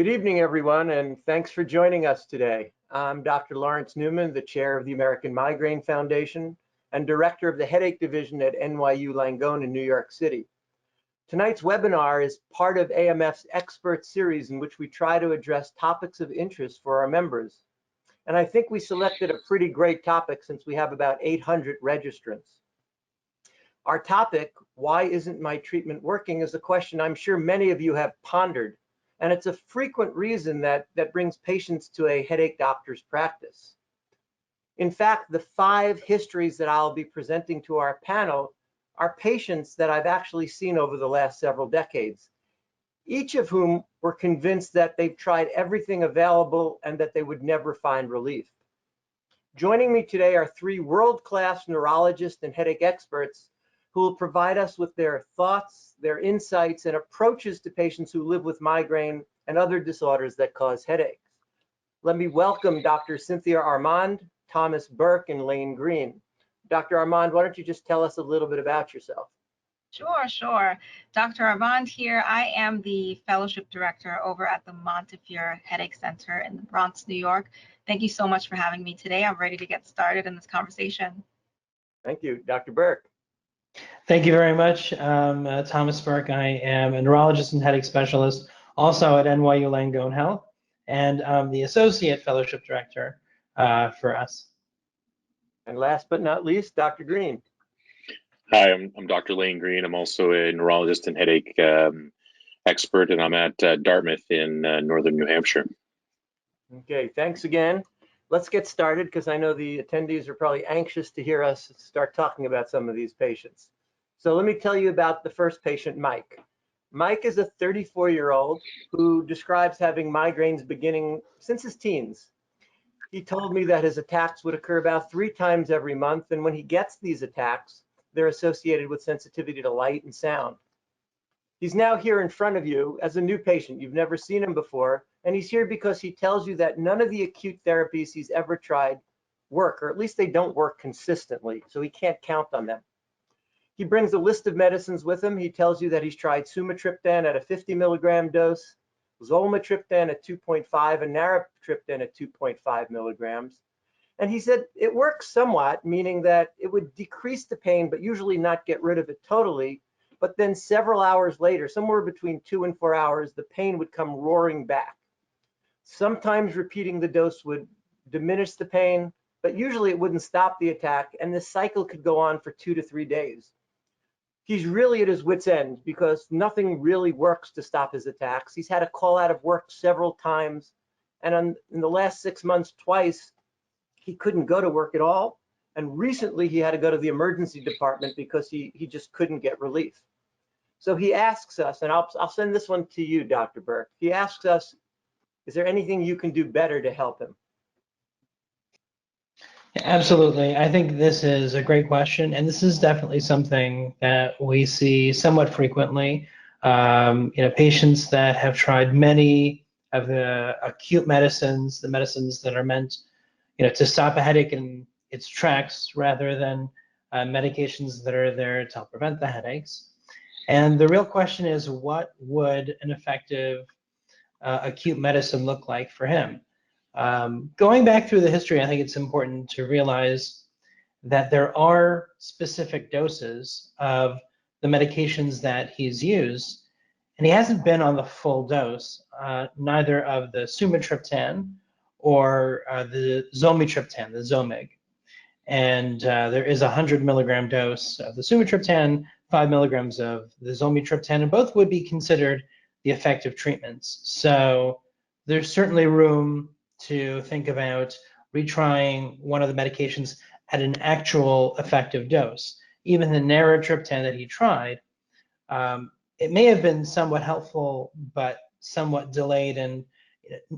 Good evening, everyone, and thanks for joining us today. I'm Dr. Lawrence Newman, the chair of the American Migraine Foundation and director of the Headache Division at NYU Langone in New York City. Tonight's webinar is part of AMF's expert series in which we try to address topics of interest for our members. And I think we selected a pretty great topic since we have about 800 registrants. Our topic, why isn't my treatment working, is a question I'm sure many of you have pondered. And it's a frequent reason that brings patients to a headache doctor's practice. In fact, the 5 histories that I'll be presenting to our panel are patients that I've actually seen over the last several decades, each of whom were convinced that they've tried everything available and that they would never find relief. Joining me today are 3 world-class neurologists and headache experts who will provide us with their thoughts, their insights, and approaches to patients who live with migraine and other disorders that cause headaches. Let me welcome Dr. Cynthia Armand, Thomas Berk, and Laine Green. Dr. Armand, why don't you just tell us a little bit about yourself? Sure. Dr. Armand here. I am the fellowship director over at the Montefiore Headache Center in the Bronx, New York. Thank you so much for having me today. I'm ready to get started in this conversation. Thank you. Dr. Berk. Thank you very much. Thomas Berk. I am a neurologist and headache specialist, also at NYU Langone Health, and I'm the associate fellowship director for us. And last but not least, Dr. Green. Hi, I'm Dr. Laine Green. I'm also a neurologist and headache expert, and I'm at Dartmouth in northern New Hampshire. Okay, thanks again. Let's get started because I know the attendees are probably anxious to hear us start talking about some of these patients. So let me tell you about the first patient, Mike. Mike is a 34-year-old who describes having migraines beginning since his teens. He told me that his attacks would occur about 3 times every month, and when he gets these attacks, they're associated with sensitivity to light and sound. He's now here in front of you as a new patient. You've never seen him before, and he's here because he tells you that none of the acute therapies he's ever tried work, or at least they don't work consistently, so he can't count on them. He brings a list of medicines with him. He tells you that he's tried sumatriptan at a 50 milligram dose, zolmitriptan at 2.5, and naratriptan at 2.5 milligrams. And he said it works somewhat, meaning that it would decrease the pain, but usually not get rid of it totally. But then several hours later, somewhere between 2 and 4 hours, the pain would come roaring back. Sometimes repeating the dose would diminish the pain, but usually it wouldn't stop the attack, and this cycle could go on for 2 to 3 days. He's really at his wit's end because nothing really works to stop his attacks. He's had to call out of work several times, and in the last 6 months, twice, he couldn't go to work at all. And recently he had to go to the emergency department because he just couldn't get relief. So he asks us, and I'll send this one to you, Dr. Berk. He asks us, is there anything you can do better to help him? Absolutely. I think this is a great question, and this is definitely something that we see somewhat frequently. Patients that have tried many of the acute medicines, the medicines that are meant, to stop a headache in its tracks rather than medications that are there to help prevent the headaches. And the real question is, what would an effective acute medicine look like for him? Going back through the history, I think it's important to realize that there are specific doses of the medications that he's used, and he hasn't been on the full dose, neither of the sumatriptan or the zolmitriptan, the Zomig. And there is a 100 milligram dose of the sumatriptan, 5 milligrams of the zolmitriptan, and both would be considered the effective treatments. So there's certainly room to think about retrying one of the medications at an actual effective dose. Even the naratriptan that he tried, it may have been somewhat helpful, but somewhat delayed and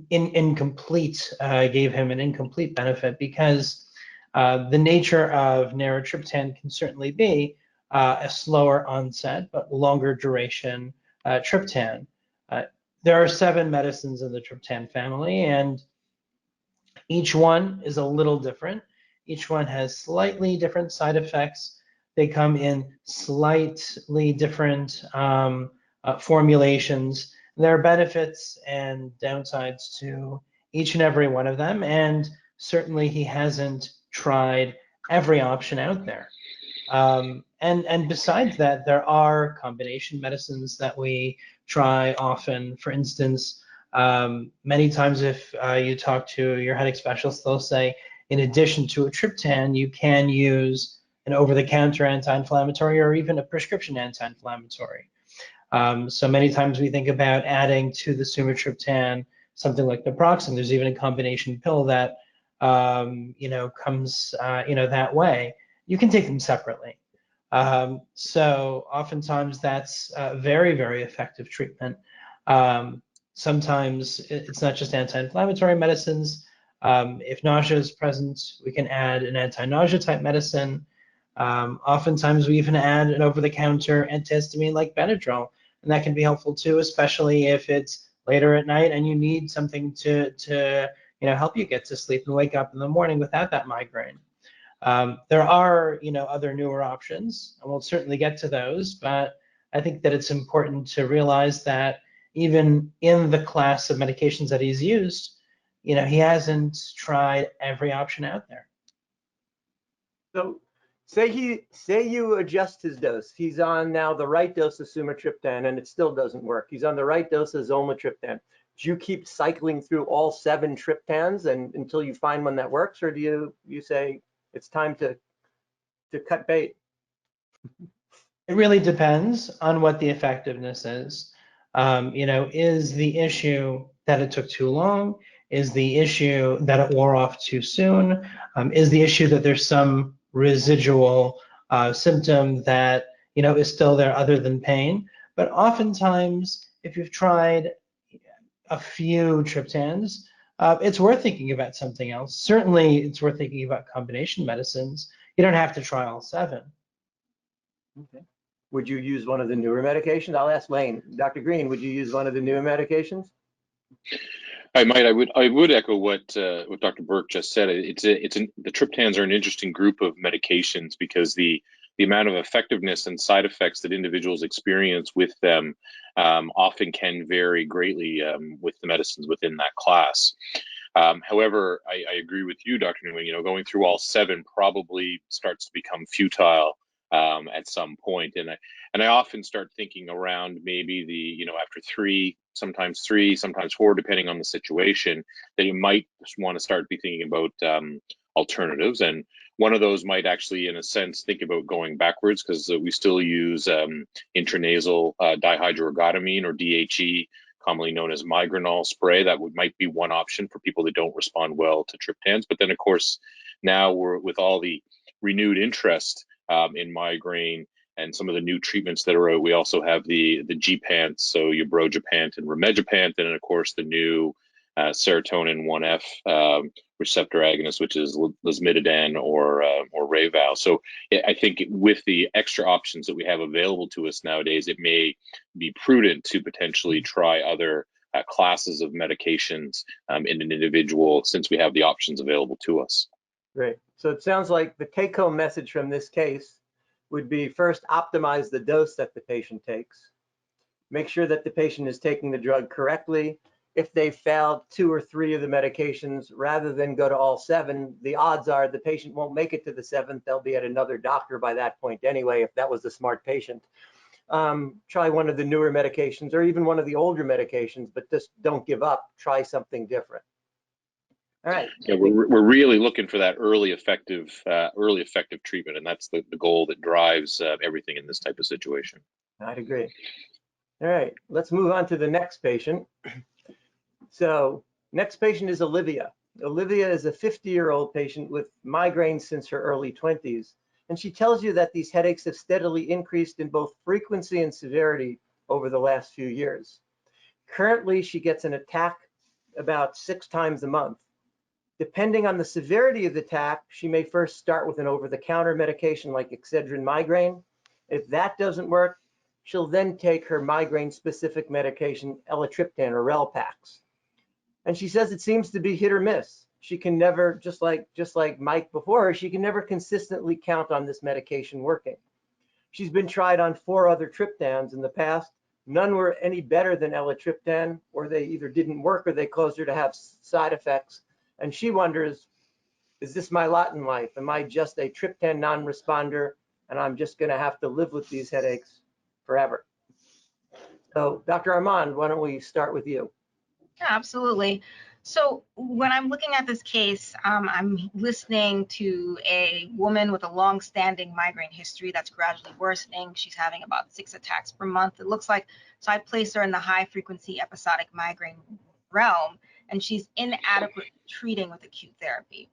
incomplete, gave him an incomplete benefit because the nature of naratriptan can certainly be a slower onset but longer duration triptan. There are 7 medicines in the triptan family, and each one is a little different. Each one has slightly different side effects. They come in slightly different formulations. There are benefits and downsides to each and every one of them, and certainly he hasn't tried every option out there. And besides that, there are combination medicines that we try often. For instance, many times if you talk to your headache specialist, they'll say, in addition to a triptan, you can use an over-the-counter anti-inflammatory or even a prescription anti-inflammatory. So many times we think about adding to the sumatriptan something like naproxen. There's even a combination pill that comes that way. You can take them separately. So oftentimes that's a very, very effective treatment. Sometimes it's not just anti-inflammatory medicines. If nausea is present, we can add an anti-nausea type medicine. Oftentimes we even add an over-the-counter antihistamine like Benadryl, and that can be helpful too, especially if it's later at night and you need something to help you get to sleep and wake up in the morning without that migraine. There are other newer options, and we'll certainly get to those, but I think that it's important to realize that even in the class of medications that he's used, he hasn't tried every option out there. So say you adjust his dose. He's on now the right dose of sumatriptan and it still doesn't work. He's on the right dose of zolmitriptan. Do you keep cycling through all 7 triptans until you find one that works, or do you say it's time to cut bait? It really depends on what the effectiveness is. Is the issue that it took too long? Is the issue that it wore off too soon? Is the issue that there's some residual symptom that is still there other than pain? But oftentimes, if you've tried a few triptans, it's worth thinking about something else. Certainly, it's worth thinking about combination medicines. You don't have to try all 7. Okay. Would you use one of the newer medications? I'll ask Laine. Dr. Green, would you use one of the newer medications? I might. I would echo what Dr. Berk just said. The triptans are an interesting group of medications because the amount of effectiveness and side effects that individuals experience with them often can vary greatly with the medicines within that class. However, I agree with you, Dr. Newman. Going through all 7 probably starts to become futile at some point, and I often start thinking around maybe after 3, sometimes 4, depending on the situation, that you might want to start be thinking about alternatives. And one of those might actually, in a sense, think about going backwards, because we still use intranasal dihydroergotamine, or DHE, commonly known as Migranol spray. That might be one option for people that don't respond well to triptans. But then, of course, now with all the renewed interest in migraine and some of the new treatments that are out, we also have the gepants, so ubrogepant and rimegepant, and of course the new serotonin 1F receptor agonist, which is lasmiditan or Rayvow. So I think with the extra options that we have available to us nowadays, it may be prudent to potentially try other classes of medications in an individual, since we have the options available to us. Great. So it sounds like the take-home message from this case would be, first, optimize the dose that the patient takes. Make sure that the patient is taking the drug correctly. If they failed 2 or 3 of the medications, rather than go to all 7, the odds are the patient won't make it to the 7th. They'll be at another doctor by that point anyway, if that was a smart patient. Try one of the newer medications or even one of the older medications, but just don't give up. Try something different. All right. Yeah, we're really looking for that early effective treatment, and that's the goal that drives everything in this type of situation. I'd agree. All right, let's move on to the next patient. So next patient is Olivia. Olivia is a 50-year-old patient with migraines since her early 20s, and she tells you that these headaches have steadily increased in both frequency and severity over the last few years. Currently, she gets an attack about 6 times a month. Depending on the severity of the attack, she may first start with an over-the-counter medication like Excedrin migraine. If that doesn't work, she'll then take her migraine-specific medication, elatriptan or Relpax. And she says it seems to be hit or miss. She can never, just like Mike before her, she can never consistently count on this medication working. She's been tried on 4 other triptans in the past, None were any better than elatriptan, or they either didn't work or they caused her to have side effects. And she wonders, is this my lot in life? Am I just a triptan non-responder and I'm just going to have to live with these headaches forever? So Dr. Armand, why don't we start with you? Yeah, absolutely. So when I'm looking at this case, I'm listening to a woman with a long-standing migraine history that's gradually worsening. She's having about 6 attacks per month. It looks like, so I place her in the high-frequency episodic migraine realm, and she's inadequate treating with acute therapy.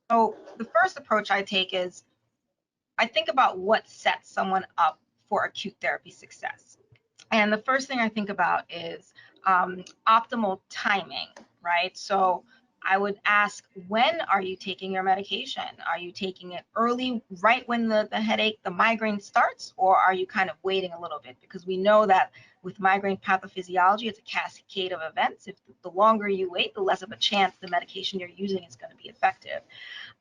So the first approach I take is I think about what sets someone up for acute therapy success. And the first thing I think about is optimal timing, right? So I would ask, when are you taking your medication? Are you taking it early, right when the headache, the migraine starts, or are you kind of waiting a little bit? Because we know that with migraine pathophysiology, it's a cascade of events. If the longer you wait, the less of a chance the medication you're using is going to be effective.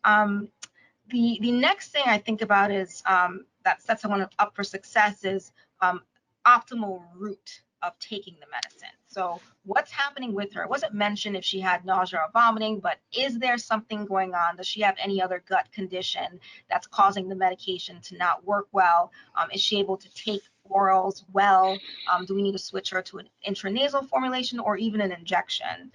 The next thing I think about is that sets someone up for success is optimal route of taking the medicine. So what's happening with her? It wasn't mentioned if she had nausea or vomiting, but is there something going on? Does she have any other gut condition that's causing the medication to not work well? Is she able to take orals well? Do we need to switch her to an intranasal formulation or even an injection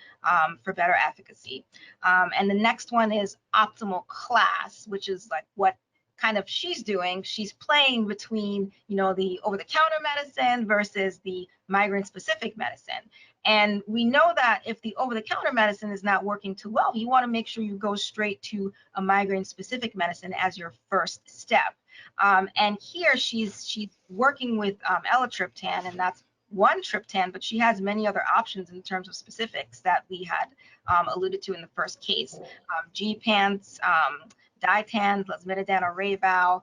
for better efficacy? And the next one is optimal class, which is like what kind of she's doing. She's playing between, you know, the over-the-counter medicine versus the migraine-specific medicine. And we know that if the over-the-counter medicine is not working too well, you want to make sure you go straight to a migraine-specific medicine as your first step. And here she's working with elatriptan, and that's one triptan, but she has many other options in terms of specifics that we had alluded to in the first case. Gepants, ditans, lasmiditan or Rayvow,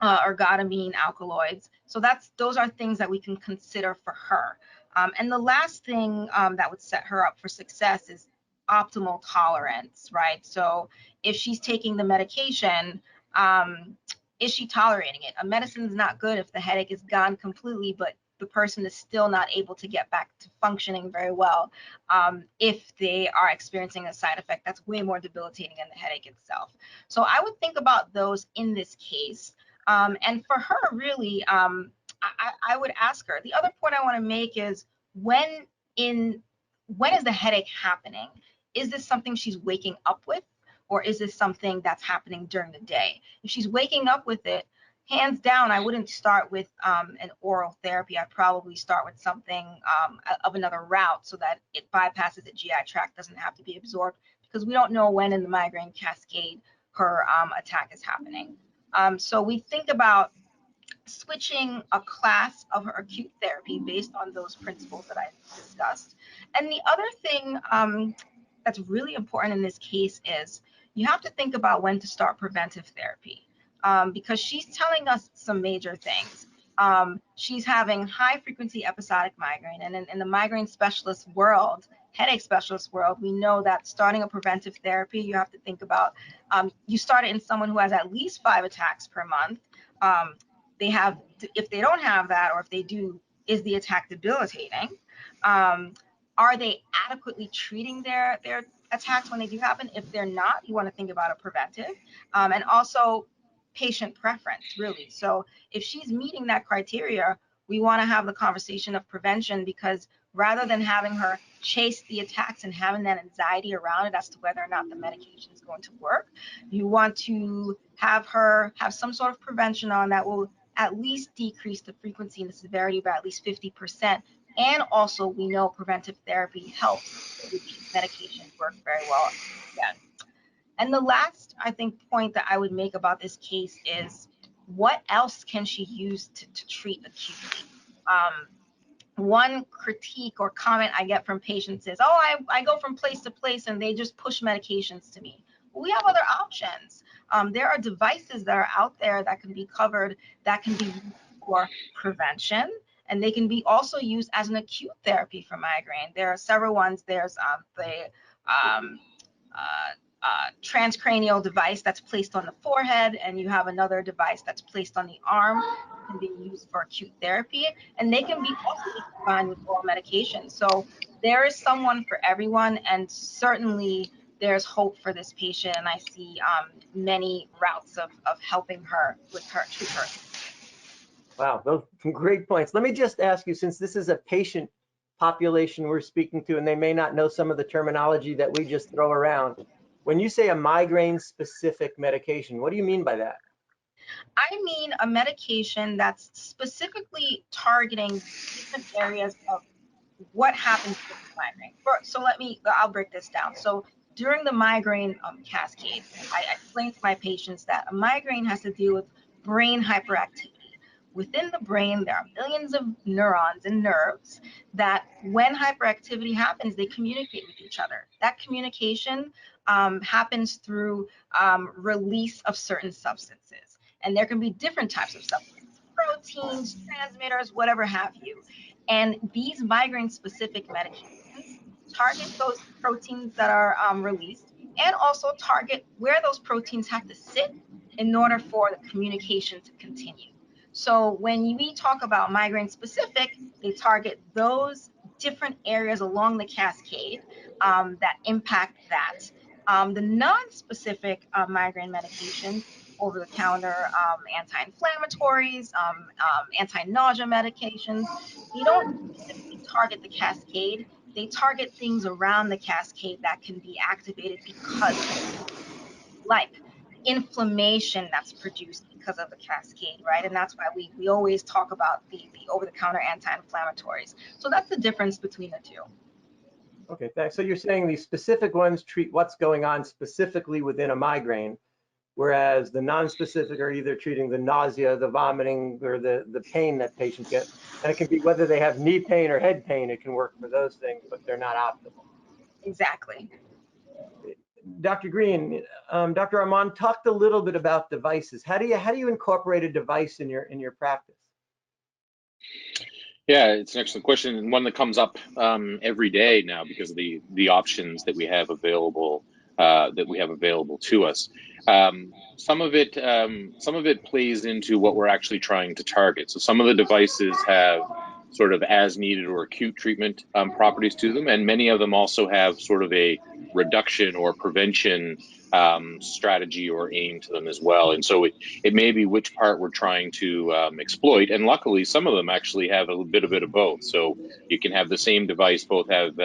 ergotamine alkaloids. So those are things that we can consider for her. And the last thing that would set her up for success is optimal tolerance, right? So if she's taking the medication, is she tolerating it? A medicine is not good if the headache is gone completely, but the person is still not able to get back to functioning very well if they are experiencing a side effect that's way more debilitating than the headache itself. So I would think about those in this case. And for her, really, I would ask her. The other point I want to make is when is the headache happening? Is this something she's waking up with, or is this something that's happening during the day? If she's waking up with it, hands down, I wouldn't start with an oral therapy. I'd probably start with something of another route so that it bypasses the GI tract, doesn't have to be absorbed, because we don't know when in the migraine cascade her attack is happening. So we think about switching a class of her acute therapy based on those principles that I discussed. And the other thing that's really important in this case is you have to think about when to start preventive therapy, because she's telling us some major things. She's having high frequency episodic migraine, and in the migraine specialist world, headache specialist world, we know that starting a preventive therapy, you have to think about, you start it in someone who has at least 5 attacks per month. If they don't have that, or if they do, is the attack debilitating? Are they adequately treating their attacks when they do happen? If they're not, you want to think about a preventive. And also patient preference, really. So if she's meeting that criteria, we want to have the conversation of prevention, because rather than having her chase the attacks and having that anxiety around it as to whether or not the medication is going to work, you want to have her have some sort of prevention on that will at least decrease the frequency and the severity by at least 50%. And also, we know preventive therapy helps reduce medication work very well. Yeah. And the last, I think, point that I would make about this case is what else can she use to treat acutely? One critique or comment I get from patients is, oh, I go from place to place and they just push medications to me. Well, we have other options. There are devices that are out there that can be covered, that can be used for prevention, and they can be also used as an acute therapy for migraine. There are several ones. There's the transcranial device that's placed on the forehead, and you have another device that's placed on the arm, can be used for acute therapy, and they can be also combined with oral medication. So there is someone for everyone, and certainly there's hope for this patient, and I see many routes of helping her with her treatment. Wow, those are great points. Let me just ask you, since this is a patient population we're speaking to, and they may not know some of the terminology that we just throw around, when you say a migraine-specific medication, what do you mean by that? I mean a medication that's specifically targeting different areas of what happens with the migraine. So I'll break this down. So during the migraine cascade, I explain to my patients that a migraine has to do with brain hyperactivity. Within the brain, there are millions of neurons and nerves that when hyperactivity happens, they communicate with each other. That communication happens through release of certain substances. And there can be different types of substances, proteins, transmitters, whatever have you. And these migraine-specific medications target those proteins that are released, and also target where those proteins have to sit in order for the communication to continue. So when we talk about migraine specific, they target those different areas along the cascade that impact that. The non-specific migraine medications, over-the-counter anti-inflammatories, anti-nausea medications, they don't specifically target the cascade. They target things around the cascade that can be activated because, like inflammation that's produced because of the cascade, right? And that's why we always talk about the over-the-counter anti-inflammatories. So that's the difference between the two. Okay, thanks. So you're saying these specific ones treat what's going on specifically within a migraine, whereas the non-specific are either treating the nausea, the vomiting, or the pain that patients get. And it can be whether they have knee pain or head pain, it can work for those things, but they're not optimal. Exactly. Dr. Green, Dr. Armand talked a little bit about devices. How do you incorporate a device in your practice? Yeah, it's an excellent question, and one that comes up every day now because of the options that we have available to us. Some of it plays into what we're actually trying to target. So some of the devices have sort of as needed or acute treatment properties to them, and many of them also have sort of a reduction or prevention strategy or aim to them as well. And so it may be which part we're trying to exploit. And luckily, some of them actually have a bit of both. So you can have the same device both have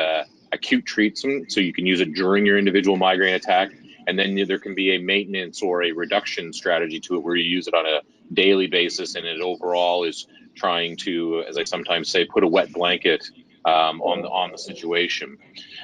acute treatment, so you can use it during your individual migraine attack, and then there can be a maintenance or a reduction strategy to it where you use it on a daily basis, and it overall is trying to, as I sometimes say, put a wet blanket on the situation.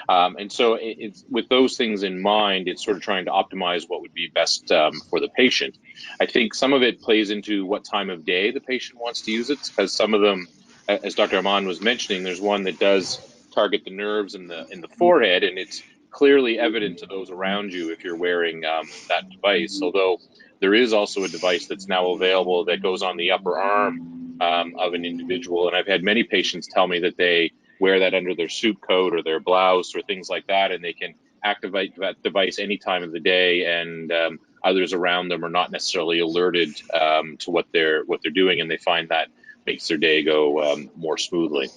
And so it's with those things in mind, it's sort of trying to optimize what would be best for the patient. I think some of it plays into what time of day the patient wants to use it, because some of them, as Dr. Armand was mentioning, there's one that does target the nerves in the forehead, and it's clearly evident to those around you if you're wearing that device. Although there is also a device that's now available that goes on the upper arm of an individual, and I've had many patients tell me that they wear that under their suit coat or their blouse or things like that, and they can activate that device any time of the day, and others around them are not necessarily alerted to what they're doing, and they find that makes their day go more smoothly.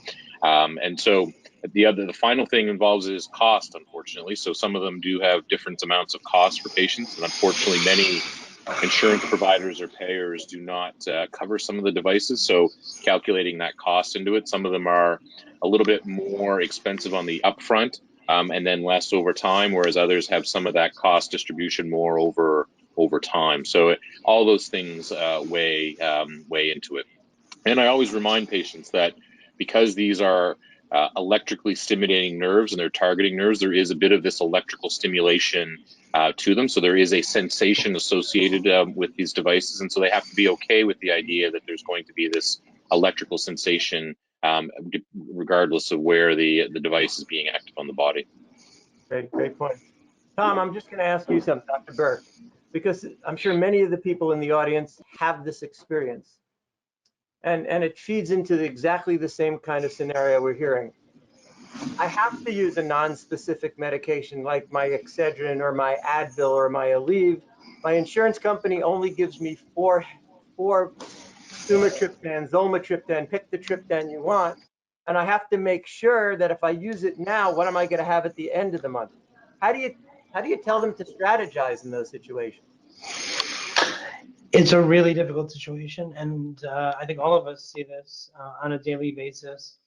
And so the final thing involves is cost, unfortunately. So some of them do have different amounts of cost for patients, and unfortunately many insurance providers or payers do not cover some of the devices. So calculating that cost into it, some of them are a little bit more expensive on the upfront and then less over time, whereas others have some of that cost distribution more over time. So all those things weigh into it. And I always remind patients that because these are electrically stimulating nerves and they're targeting nerves, there is a bit of this electrical stimulation to them. So there is a sensation associated with these devices. And so they have to be okay with the idea that there's going to be this electrical sensation regardless of where the device is being active on the body. Great point. Tom, I'm just going to ask you something, Dr. Berk, because I'm sure many of the people in the audience have this experience. And it feeds into exactly the same kind of scenario we're hearing. I have to use a non-specific medication like my Excedrin or my Advil or my Aleve, my insurance company only gives me four sumatriptan, zolmitriptan, pick the triptan you want, and I have to make sure that if I use it now, what am I going to have at the end of the month? How do you tell them to strategize in those situations? It's a really difficult situation, and I think all of us see this on a daily basis.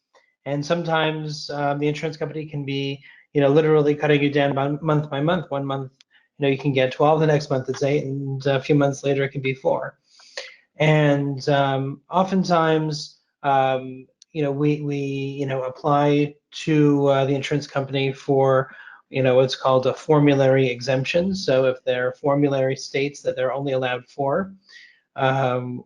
And sometimes the insurance company can be, literally cutting you down month by month. One month, you can get 12, the next month it's 8, and a few months later it can be 4. And oftentimes, we apply to the insurance company for, what's called a formulary exemption. So if their formulary states that they're only allowed 4,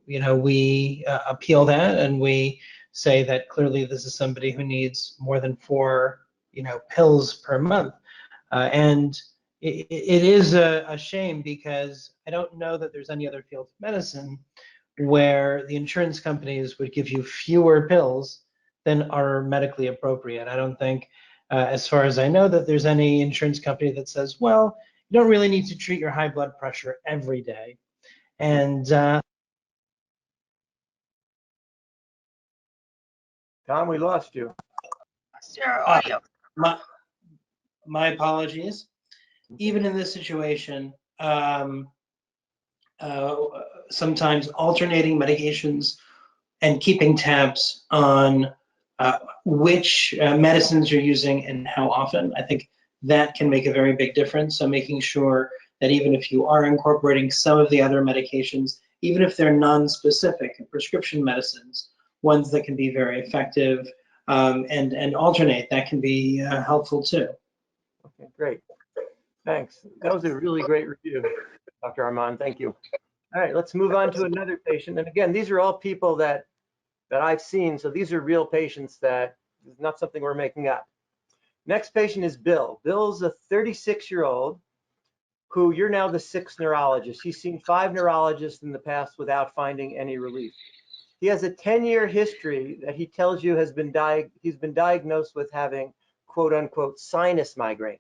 we appeal that, and we say that clearly this is somebody who needs more than 4, pills per month. And it is a shame, because I don't know that there's any other field of medicine where the insurance companies would give you fewer pills than are medically appropriate. I don't think, as far as I know, that there's any insurance company that says, well, you don't really need to treat your high blood pressure every day. And Tom, we lost you. Your audio. my apologies. Even in this situation, sometimes alternating medications and keeping tabs on which medicines you're using and how often, I think that can make a very big difference. So making sure that even if you are incorporating some of the other medications, even if they're non-specific prescription medicines, ones that can be very effective, and alternate, that can be helpful too. Okay, great. Thanks. That was a really great review, Dr. Armand. Thank you. All right, let's move on to another patient. And again, these are all people that I've seen. So these are real patients, that is not something we're making up. Next patient is Bill. Bill's a 36-year-old who you're now the 6th neurologist. He's seen 5 neurologists in the past without finding any relief. He has a 10-year history that he tells you he's been diagnosed with having, quote unquote, sinus migraine.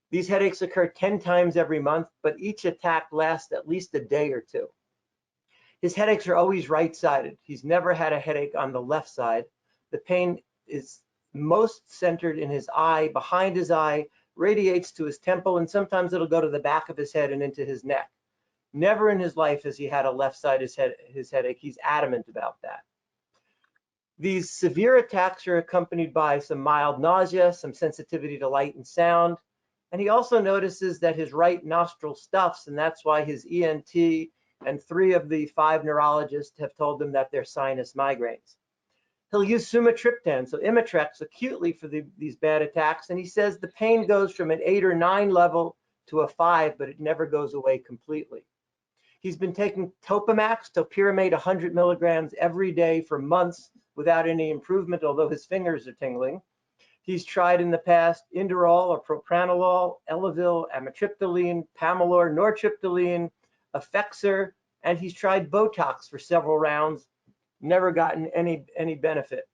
These headaches occur 10 times every month, but each attack lasts at least a day or 2. His headaches are always right-sided. He's never had a headache on the left side. The pain is most centered in his eye, behind his eye, radiates to his temple, and sometimes it'll go to the back of his head and into his neck. Never in his life has he had a left side his headache. He's adamant about that. These severe attacks are accompanied by some mild nausea, some sensitivity to light and sound. And he also notices that his right nostril stuffs, and that's why his ENT and 3 of the 5 neurologists have told him that they're sinus migraines. He'll use sumatriptan, so Imitrex, acutely for these bad attacks, and he says the pain goes from an 8 or 9 level to a 5, but it never goes away completely. He's been taking Topamax, topiramate 100 milligrams every day for months without any improvement, although his fingers are tingling. He's tried in the past Inderol or propranolol, Elavil, amitriptyline, Pamelor, nortriptyline, Effexor, and he's tried Botox for several rounds, never gotten any benefit.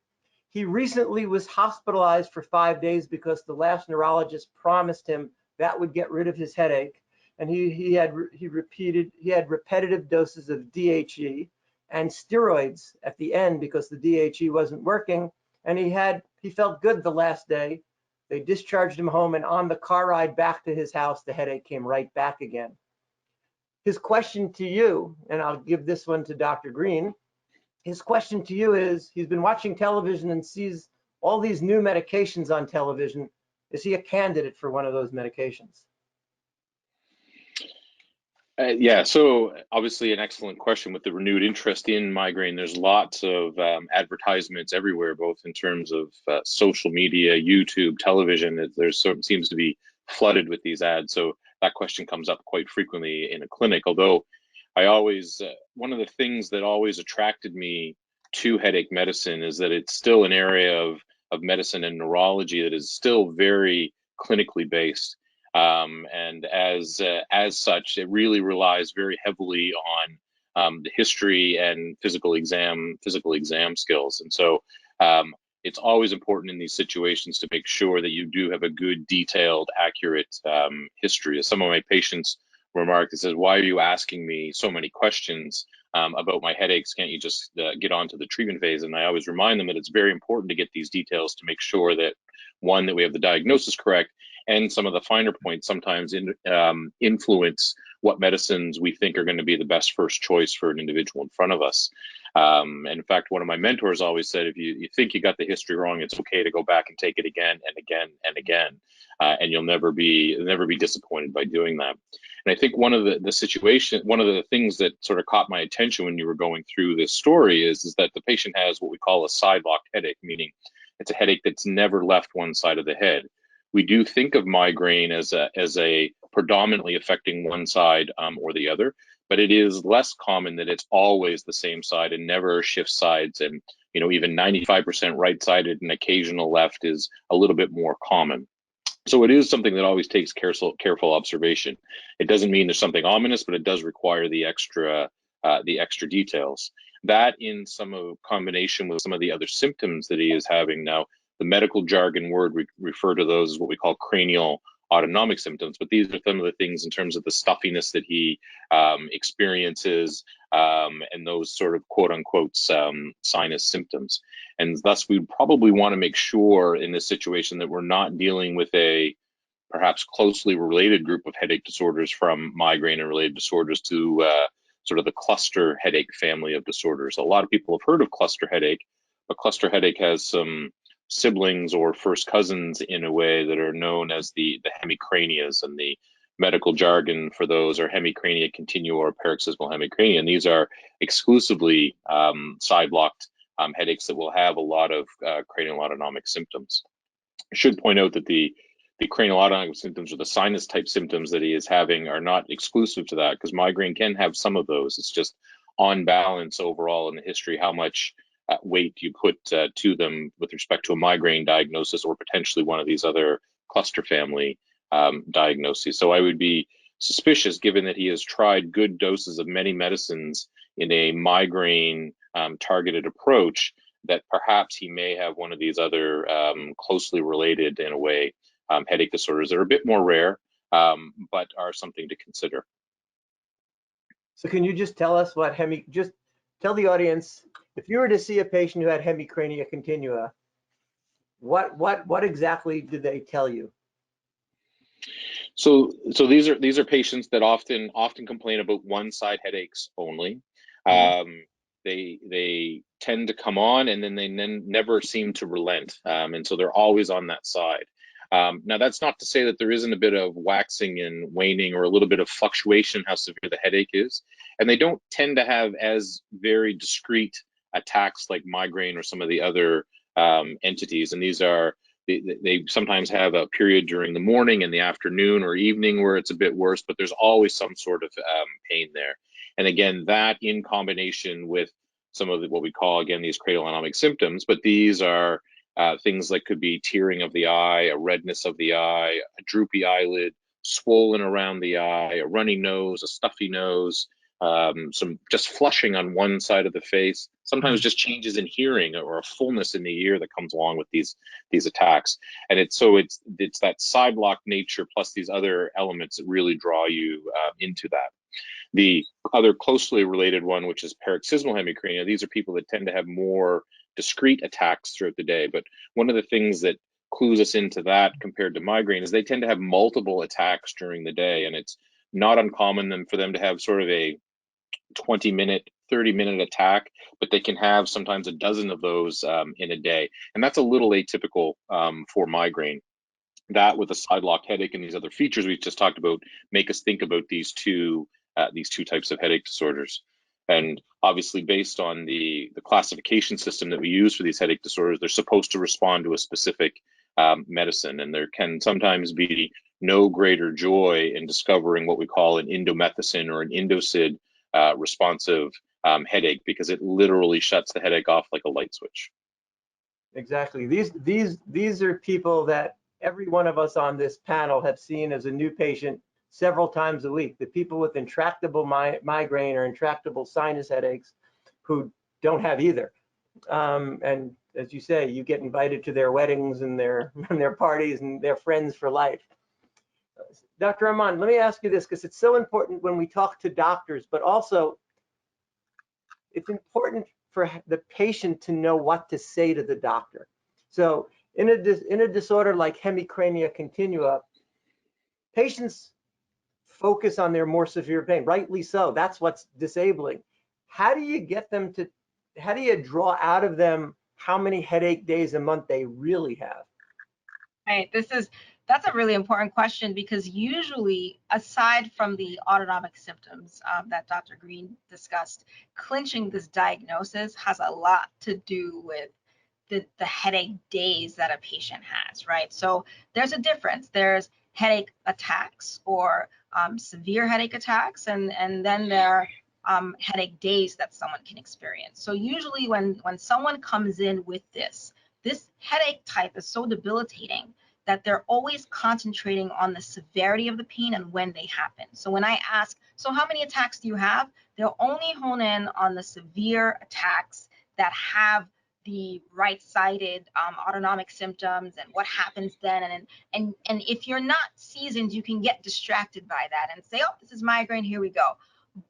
He recently was hospitalized for 5 days because the last neurologist promised him that would get rid of his headache, and he had repetitive doses of DHE and steroids at the end because the DHE wasn't working, and he felt good the last day. They discharged him home, and on the car ride back to his house, the headache came right back again. His question to you, and I'll give this one to Dr. Green, his question to you is, he's been watching television and sees all these new medications on television. Is he a candidate for one of those medications? Yeah, so obviously an excellent question with the renewed interest in migraine. There's lots of advertisements everywhere, both in terms of social media, YouTube, television. Seems to be flooded with these ads. So that question comes up quite frequently in a clinic. Although I always, one of the things that always attracted me to headache medicine is that it's still an area of medicine and neurology that is still very clinically based. And as such, it really relies very heavily on the history and physical exam skills. And so it's always important in these situations to make sure that you do have a good, detailed, accurate history. As some of my patients remark, it says, "Why are you asking me so many questions about my headaches? Can't you just get on to the treatment phase?" And I always remind them that it's very important to get these details to make sure that, one, that we have the diagnosis correct, and some of the finer points sometimes influence what medicines we think are going to be the best first choice for an individual in front of us. And in fact, one of my mentors always said, if you think you got the history wrong, it's okay to go back and take it again and again and again, and you'll never be disappointed by doing that. And I think one of the things that sort of caught my attention when you were going through this story is that the patient has what we call a side-locked headache, meaning it's a headache that's never left one side of the head. We do think of migraine as a predominantly affecting one side or the other, but it is less common that it's always the same side and never shifts sides. And even 95% right-sided and occasional left is a little bit more common. So it is something that always takes careful observation. It doesn't mean there's something ominous, but it does require the extra details. That, in some combination with some of the other symptoms that he is having now. The medical jargon word we refer to those as what we call cranial autonomic symptoms, but these are some of the things in terms of the stuffiness that he experiences and those sort of quote unquote sinus symptoms. And thus we probably want to make sure in this situation that we're not dealing with a perhaps closely related group of headache disorders from migraine and related disorders to sort of the cluster headache family of disorders. A lot of people have heard of cluster headache, but cluster headache has some siblings or first cousins in a way that are known as the hemicranias, and the medical jargon for those are Hemicrania Continua or paroxysmal hemicrania. And these are exclusively side-locked headaches that will have a lot of cranial autonomic symptoms. I should point out that the cranial autonomic symptoms or the sinus type symptoms that he is having are not exclusive to that, because migraine can have some of those. It's just on balance overall in the history how much weight you put to them with respect to a migraine diagnosis or potentially one of these other cluster family diagnoses. So I would be suspicious, given that he has tried good doses of many medicines in a migraine targeted approach, that perhaps he may have one of these other closely related, in a way, headache disorders that are a bit more rare, but are something to consider. So can you just tell us what just tell the audience, if you were to see a patient who had Hemicrania Continua, what exactly did they tell you? So these are patients that often complain about one side headaches only. They tend to come on and then they never seem to relent, and so they're always on that side. Now that's not to say that there isn't a bit of waxing and waning or a little bit of fluctuation how severe the headache is, and they don't tend to have as very discrete attacks like migraine or some of the other entities. And these are, they sometimes have a period during the morning and the afternoon or evening where it's a bit worse, but there's always some sort of pain there. And again, that in combination with some of what we call, again, these cranial autonomic symptoms, but these are things like could be tearing of the eye, a redness of the eye, a droopy eyelid, swollen around the eye, a runny nose, a stuffy nose, some just flushing on one side of the face, sometimes just changes in hearing or a fullness in the ear that comes along with these attacks. And it's that side lock nature plus these other elements that really draw you into that. The other closely related one, which is paroxysmal hemicrania, these are people that tend to have more discrete attacks throughout the day. But one of the things that clues us into that compared to migraine is they tend to have multiple attacks during the day, and it's not uncommon for them to have sort of a 20-minute, 30-minute attack, but they can have sometimes a dozen of those in a day. And that's a little atypical for migraine. That with a side lock headache and these other features we just talked about make us think about these two types of headache disorders. And obviously based on the classification system that we use for these headache disorders, they're supposed to respond to a specific medicine. And there can sometimes be no greater joy in discovering what we call an indomethacin or an Indocid responsive headache, because it literally shuts the headache off like a light switch. Exactly. These are people that every one of us on this panel have seen as a new patient several times a week. The people with intractable migraine or intractable sinus headaches who don't have either. And as you say, you get invited to their weddings and their and their parties, and they're friends for life. Dr. Armand, let me ask you this, because it's so important when we talk to doctors, but also it's important for the patient to know what to say to the doctor. So in a disorder like Hemicrania Continua, patients focus on their more severe pain, rightly so. That's what's disabling. How do you get them to, how do you draw out of them how many headache days a month they really have? Right. That's a really important question, because usually, aside from the autonomic symptoms that Dr. Green discussed, clinching this diagnosis has a lot to do with the headache days that a patient has, right? So there's a difference. There's headache attacks or severe headache attacks, and then there are headache days that someone can experience. So usually when someone comes in with this headache type is so debilitating that they're always concentrating on the severity of the pain and when they happen. So when I ask, so how many attacks do you have? They'll only hone in on the severe attacks that have the right-sided autonomic symptoms and what happens then. And if you're not seasoned, you can get distracted by that and say, oh, this is migraine, here we go.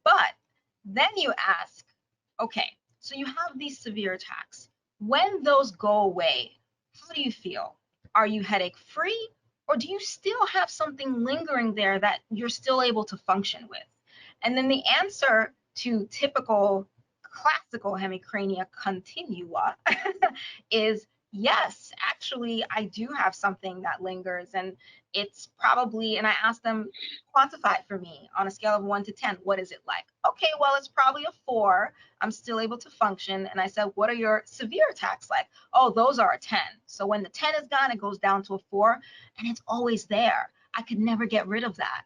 But then you ask, okay, so you have these severe attacks. When those go away, how do you feel? Are you headache free, or do you still have something lingering there that you're still able to function with? And then the answer to typical classical hemicrania continua is yes, actually, I do have something that lingers, and it's probably, and I asked them, quantify it for me on a scale of 1 to 10. What is it like? Okay, well, it's probably a 4. I'm still able to function. And I said, what are your severe attacks like? Oh, those are a 10. So when the 10 is gone, it goes down to a 4, and it's always there. I could never get rid of that.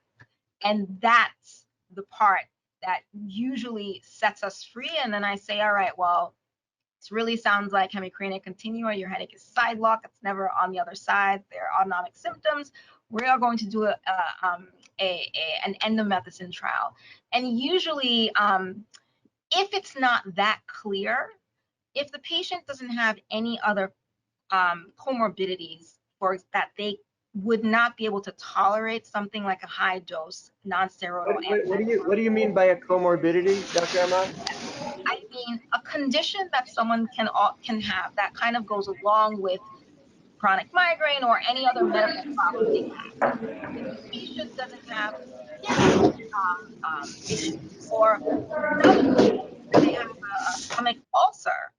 And that's the part that usually sets us free. And then I say, all right, well, this really sounds like hemicrania continua. Your headache is side lock. It's never on the other side. There are autonomic symptoms. We are going to do an endomethacin trial. And usually, if it's not that clear, if the patient doesn't have any other comorbidities for that they would not be able to tolerate something like a high dose non-steroidal antibody. What do you mean by a comorbidity, Dr. Armand? I mean a condition that someone can have that kind of goes along with chronic migraine or any other medical problem they have. If the patient doesn't have skin issues, or they have a stomach ulcer,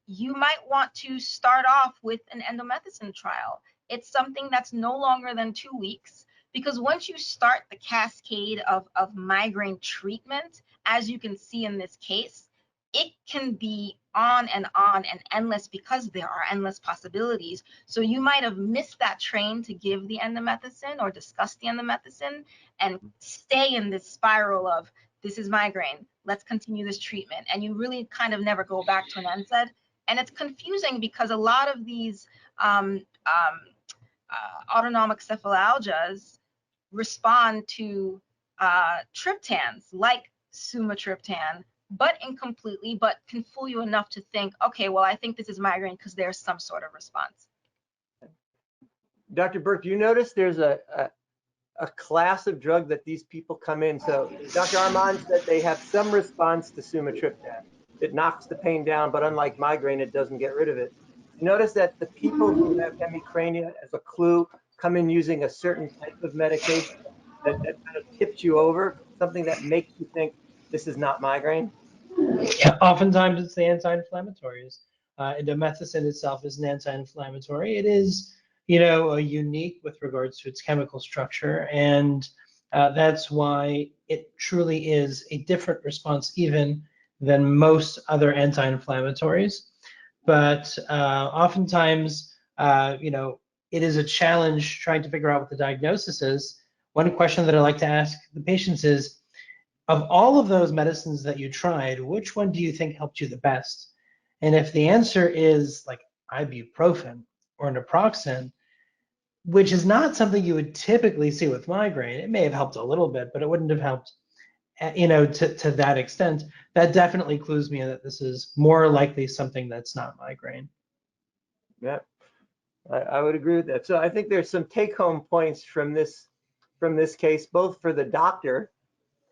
you might want to start off with an endomethacin trial. It's something that's no longer than 2 weeks, because once you start the cascade of migraine treatment, as you can see in this case, it can be on and endless, because there are endless possibilities. So you might have missed that train to give the endomethacin or discuss the endomethacin and stay in this spiral of, this is migraine, let's continue this treatment. And you really kind of never go back to an NSAID. And it's confusing because a lot of these autonomic cephalalgias respond to triptans like sumatriptan, but incompletely, but can fool you enough to think, okay, well, I think this is migraine because there's some sort of response. Dr. Berk, you notice there's a class of drug that these people come in. So Dr. Armand said they have some response to sumatriptan. It knocks the pain down, but unlike migraine, it doesn't get rid of it. You notice that the people who have hemicrania, as a clue, come in using a certain type of medication that kind of tips you over, something that makes you think this is not migraine? Yeah, oftentimes it's the anti-inflammatories. Indomethacin itself is an anti-inflammatory. It is, unique with regards to its chemical structure, and that's why it truly is a different response even than most other anti-inflammatories. But oftentimes, it is a challenge trying to figure out what the diagnosis is. One question that I like to ask the patients is, of all of those medicines that you tried, which one do you think helped you the best? And if the answer is like ibuprofen or naproxen, which is not something you would typically see with migraine, it may have helped a little bit, but it wouldn't have helped to that extent, that definitely clues me in that this is more likely something that's not migraine. Yeah, I would agree with that. So I think there's some take-home points from this case, both for the doctor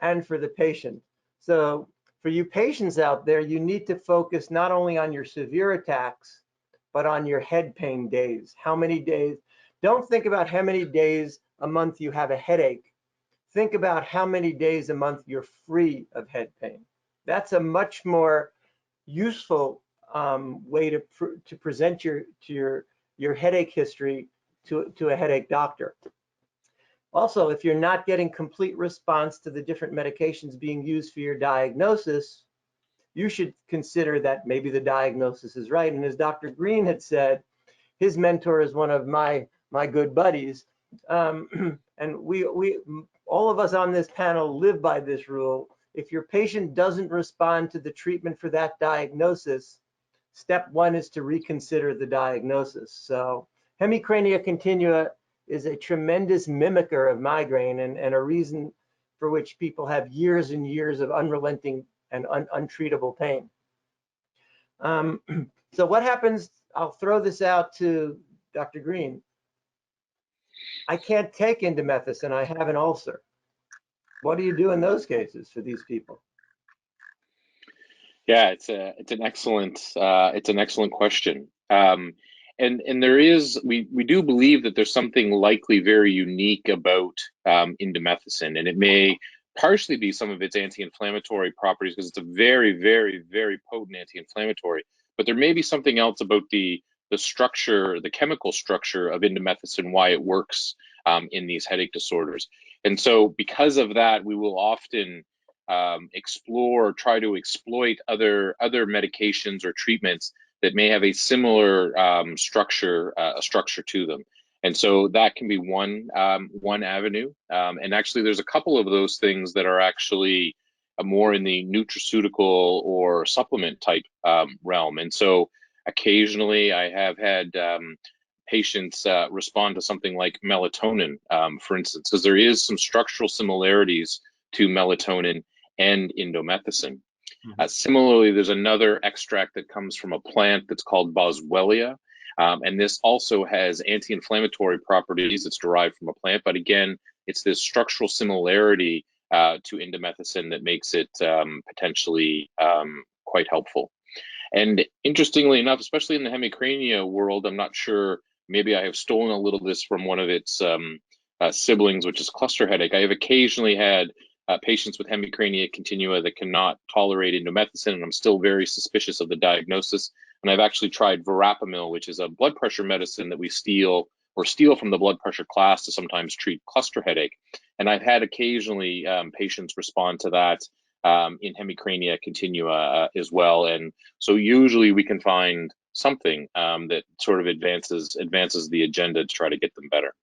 and for the patient. So for you patients out there, you need to focus not only on your severe attacks, but on your head pain days. How many days? Don't think about how many days a month you have a headache. Think about how many days a month you're free of head pain. That's a much more useful way to present your headache history to a headache doctor. Also, if you're not getting complete response to the different medications being used for your diagnosis, you should consider that maybe the diagnosis is right. And as Dr. Green had said, his mentor is one of my good buddies. And we all of us on this panel live by this rule. If your patient doesn't respond to the treatment for that diagnosis, step one is to reconsider the diagnosis. So Hemicrania Continua is a tremendous mimicker of migraine and a reason for which people have years and years of unrelenting and untreatable pain. So what happens, I'll throw this out to Dr. Green. I can't take indomethacin, I have an ulcer. What do you do in those cases for these people? Yeah, it's an excellent question. And there is, we do believe that there's something likely very unique about indomethacin, and it may partially be some of its anti-inflammatory properties because it's a very, very, very potent anti-inflammatory. But there may be something else about the structure, the chemical structure of indomethacin, why it works in these headache disorders. And so because of that, we will often explore, try to exploit other medications or treatments that may have a similar structure to them. And so that can be one avenue. And actually, there's a couple of those things that are actually more in the nutraceutical or supplement type realm. And so occasionally I have had patients respond to something like melatonin, for instance, because there is some structural similarities to melatonin and indomethacin. Similarly, there's another extract that comes from a plant that's called boswellia, and this also has anti-inflammatory properties. It's derived from a plant, but again, it's this structural similarity to indomethacin that makes it potentially quite helpful. And interestingly enough, especially in the hemicrania world, I'm not sure, maybe I have stolen a little of this from one of its siblings, which is cluster headache. I have occasionally had patients with Hemicrania Continua that cannot tolerate indomethacin, and I'm still very suspicious of the diagnosis. And I've actually tried verapamil, which is a blood pressure medicine that we steal from the blood pressure class to sometimes treat cluster headache. And I've had occasionally patients respond to that in Hemicrania Continua as well. And so usually we can find something that sort of advances the agenda to try to get them better.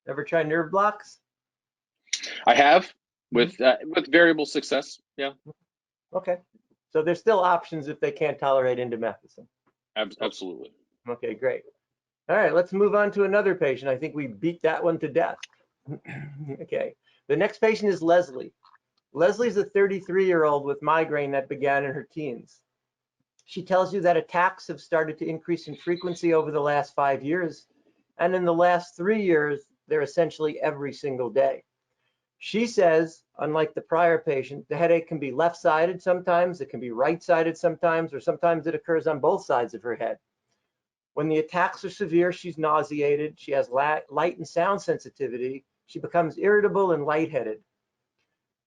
Ever try nerve blocks? I have, with variable success. Yeah. Okay. So there's still options if they can't tolerate indomethacin. Absolutely. Okay, great. All right, let's move on to another patient. I think we beat that one to death. Okay. The next patient is Leslie. Leslie's a 33-year-old with migraine that began in her teens. She tells you that attacks have started to increase in frequency over the last 5 years, and in the last 3 years, they're essentially every single day. She says, unlike the prior patient, the headache can be left-sided sometimes, it can be right-sided sometimes, or sometimes it occurs on both sides of her head. When the attacks are severe, she's nauseated, she has light and sound sensitivity, she becomes irritable and lightheaded.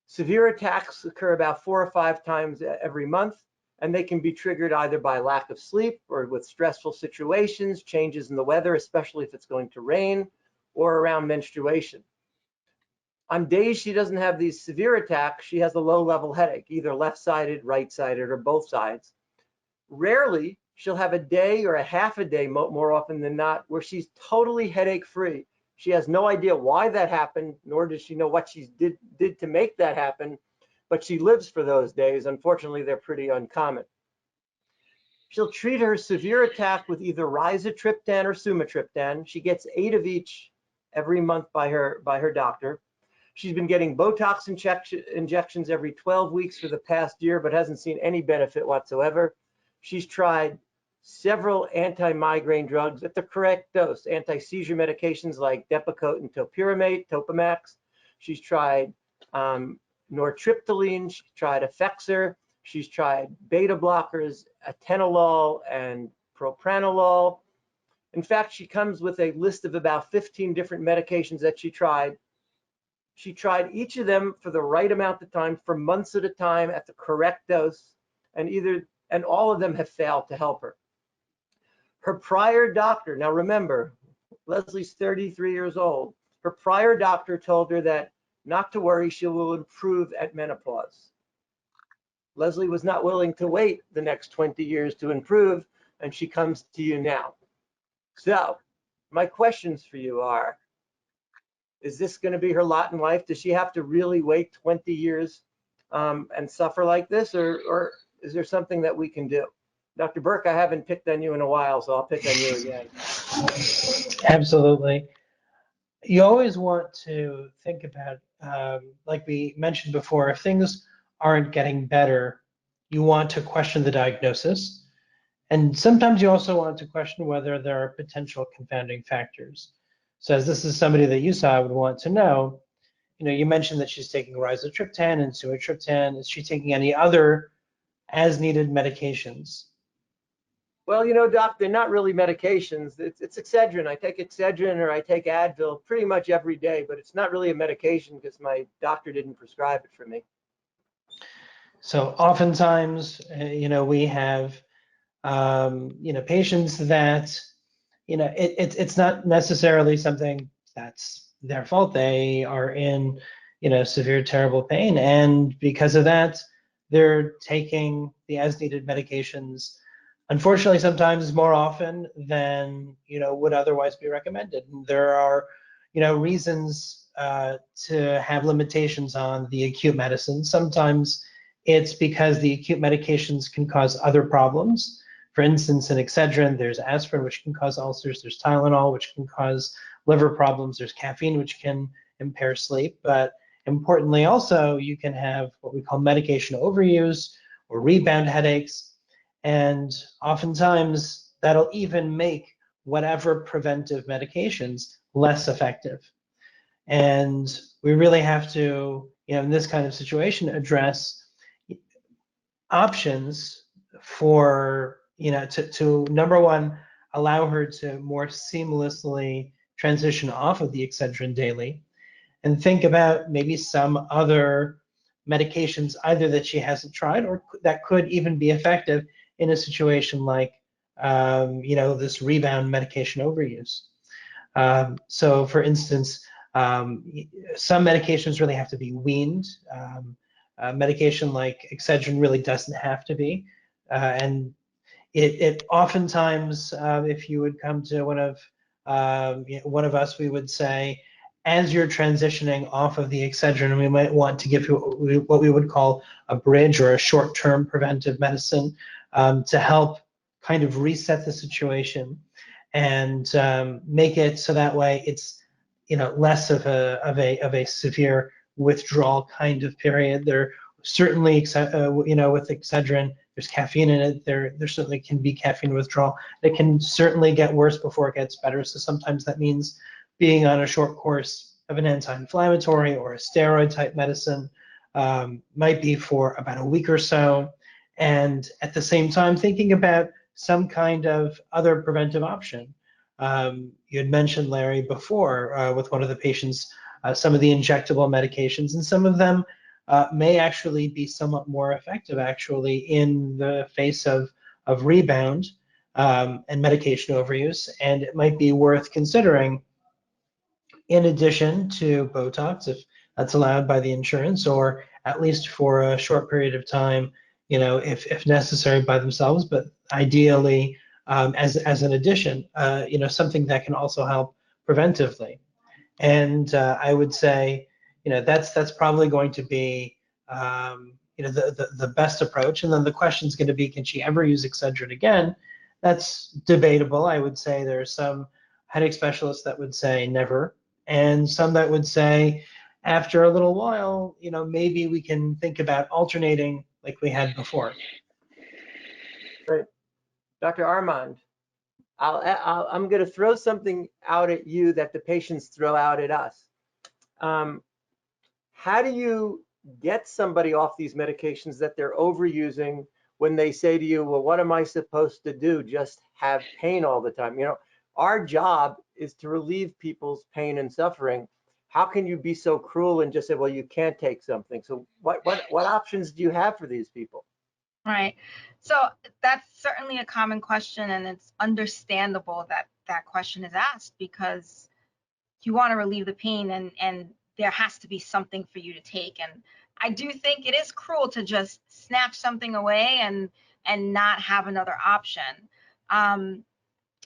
Severe attacks occur about 4 or 5 times every month, and they can be triggered either by lack of sleep or with stressful situations, changes in the weather, especially if it's going to rain, or around menstruation. On days she doesn't have these severe attacks, she has a low-level headache, either left-sided, right-sided, or both sides. Rarely, she'll have a day or a half a day, more often than not, where she's totally headache-free. She has no idea why that happened, nor does she know what she did to make that happen, but she lives for those days. Unfortunately, they're pretty uncommon. She'll treat her severe attack with either rizatriptan or sumatriptan. She gets 8 of each every month by her doctor. She's been getting Botox injections every 12 weeks for the past year, but hasn't seen any benefit whatsoever. She's tried several anti-migraine drugs at the correct dose, anti-seizure medications like Depakote and Topiramate, Topamax. She's tried nortriptyline, she's tried Effexor, she's tried beta blockers, atenolol and propranolol. In fact, she comes with a list of about 15 different medications that she tried. She tried each of them for the right amount of time, for months at a time, at the correct dose, and all of them have failed to help her. Her prior doctor, now remember, Leslie's 33 years old. Her prior doctor told her that not to worry, she will improve at menopause. Leslie was not willing to wait the next 20 years to improve, and she comes to you now. So my questions for you are, is this going to be her lot in life? Does she have to really wait 20 years and suffer like this, or is there something that we can do? Dr. Berk, I haven't picked on you in a while, so I'll pick on you again. Absolutely. You always want to think about, like we mentioned before, if things aren't getting better, you want to question the diagnosis. And sometimes you also want to question whether there are potential confounding factors. So as this is somebody that you saw, I would want to know, you mentioned that she's taking rizatriptan and sumatriptan. Is she taking any other as needed medications? Well, Doc, they're not really medications. It's Excedrin. I take Excedrin or I take Advil pretty much every day, but it's not really a medication because my doctor didn't prescribe it for me. So oftentimes, we have, patients that, it's not necessarily something that's their fault. They are in, severe, terrible pain. And because of that, they're taking the as needed medications, unfortunately, sometimes more often than, would otherwise be recommended. And there are, reasons to have limitations on the acute medicine. Sometimes it's because the acute medications can cause other problems. For instance, in Excedrin, there's aspirin, which can cause ulcers. There's Tylenol, which can cause liver problems. There's caffeine, which can impair sleep. But importantly, also, you can have what we call medication overuse or rebound headaches. And oftentimes, that'll even make whatever preventive medications less effective. And we really have to, in this kind of situation, address options for, to number one, allow her to more seamlessly transition off of the Excedrin daily, and think about maybe some other medications either that she hasn't tried or that could even be effective in a situation like, this rebound medication overuse. So for instance, some medications really have to be weaned. Medication like Excedrin really doesn't have to be. And it oftentimes, if you would come to one of us, we would say, as you're transitioning off of the Excedrin, we might want to give you what we would call a bridge or a short-term preventive medicine to help kind of reset the situation and make it so that way it's less of a severe withdrawal kind of period. There certainly, with Excedrin, there's caffeine in it. There certainly can be caffeine withdrawal. It can certainly get worse before it gets better. So sometimes that means being on a short course of an anti-inflammatory or a steroid type medicine might be for about a week or so. And at the same time, thinking about some kind of other preventive option. You had mentioned, Larry, before with one of the patients, some of the injectable medications, and some of them may actually be somewhat more effective actually in the face of rebound and medication overuse. And it might be worth considering, in addition to Botox, if that's allowed by the insurance, or at least for a short period of time, if necessary by themselves, but ideally as an addition, something that can also help preventively. And I would say, that's probably going to be, the best approach. And then the question is going to be, can she ever use Excedrin again? That's debatable. I would say there are some headache specialists that would say never, and some that would say after a little while, maybe we can think about alternating like we had before. Right. Dr. Armand, I'm going to throw something out at you that the patients throw out at us. How do you get somebody off these medications that they're overusing when they say to you, well, what am I supposed to do? Just have pain all the time? Our job is to relieve people's pain and suffering. How can you be so cruel and just say, well, you can't take something? So what options do you have for these people? Right. So that's certainly a common question, and it's understandable that that question is asked because you want to relieve the pain, and there has to be something for you to take. And I do think it is cruel to just snatch something away and not have another option.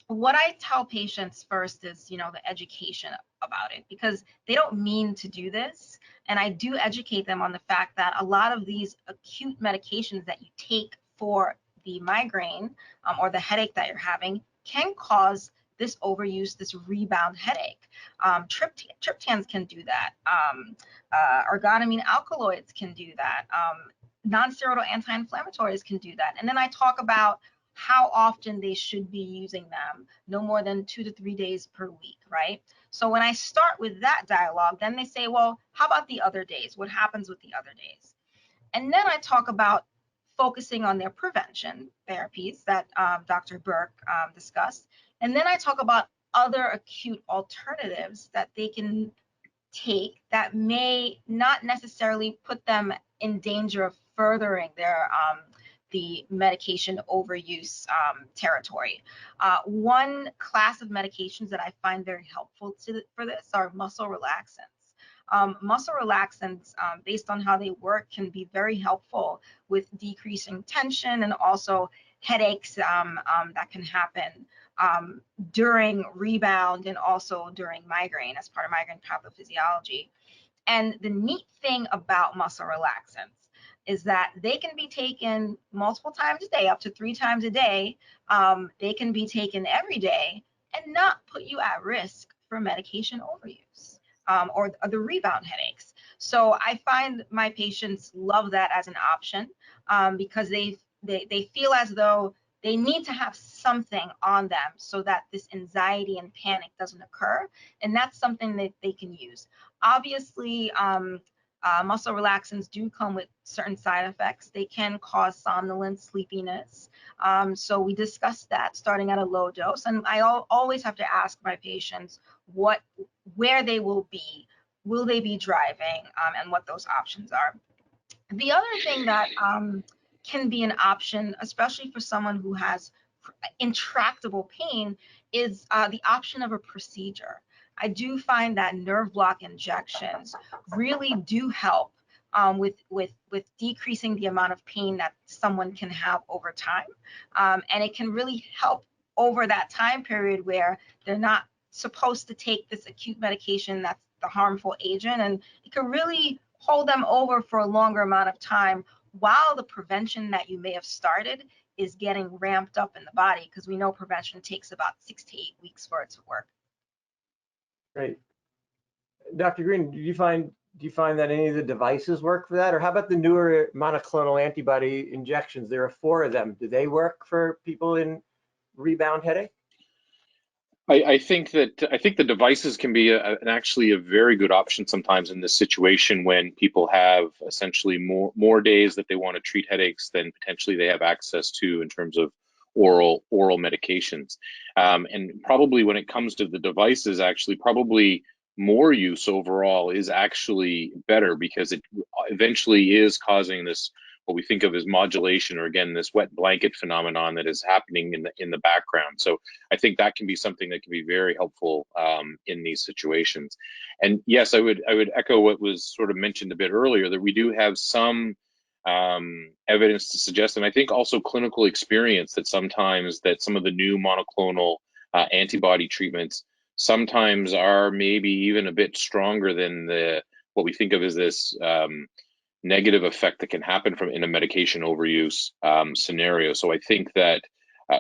What I tell patients first is, the education about it, because they don't mean to do this. And I do educate them on the fact that a lot of these acute medications that you take for the migraine or the headache that you're having can cause this overuse, this rebound headache. Triptans can do that. Ergotamine alkaloids can do that. Non-steroidal anti-inflammatories can do that. And then I talk about how often they should be using them, no more than 2 to 3 days per week, right? So when I start with that dialogue, then they say, well, how about the other days? What happens with the other days? And then I talk about focusing on their prevention therapies that Dr. Berk discussed. And then I talk about other acute alternatives that they can take that may not necessarily put them in danger of furthering their the medication overuse territory. One class of medications that I find very helpful for this are muscle relaxants. Muscle relaxants, based on how they work, can be very helpful with decreasing tension and also headaches that can happen during rebound and also during migraine as part of migraine pathophysiology. And the neat thing about muscle relaxants is that they can be taken multiple times a day, up to 3 times a day. They can be taken every day and not put you at risk for medication overuse or the rebound headaches. So I find my patients love that as an option because they feel as though they need to have something on them so that this anxiety and panic doesn't occur. And that's something that they can use. Obviously, muscle relaxants do come with certain side effects. They can cause somnolence, sleepiness. So we discussed that starting at a low dose. And I always have to ask my patients where they will be. Will they be driving? And what those options are. The other thing that can be an option, especially for someone who has intractable pain, is the option of a procedure. I do find that nerve block injections really do help with decreasing the amount of pain that someone can have over time. And it can really help over that time period where they're not supposed to take this acute medication that's the harmful agent, and it can really hold them over for a longer amount of time while the prevention that you may have started is getting ramped up in the body, because we know prevention takes about 6 to 8 weeks for it to work. Great. Dr. Green, do you find that any of the devices work for that? Or how about the newer monoclonal antibody injections? There are 4 of them. Do they work for people in rebound headache? I think the devices can be actually a very good option sometimes in this situation when people have essentially more days that they want to treat headaches than potentially they have access to in terms of oral medications. And probably when it comes to the devices, actually probably more use overall is actually better, because it eventually is causing this, what we think of as modulation, or again, this wet blanket phenomenon that is happening in the background. So I think that can be something that can be very helpful in these situations. And yes, I would echo what was sort of mentioned a bit earlier, that we do have some evidence to suggest, and I think also clinical experience, that sometimes that some of the new monoclonal antibody treatments sometimes are maybe even a bit stronger than what we think of as this negative effect that can happen in a medication overuse scenario. So I think that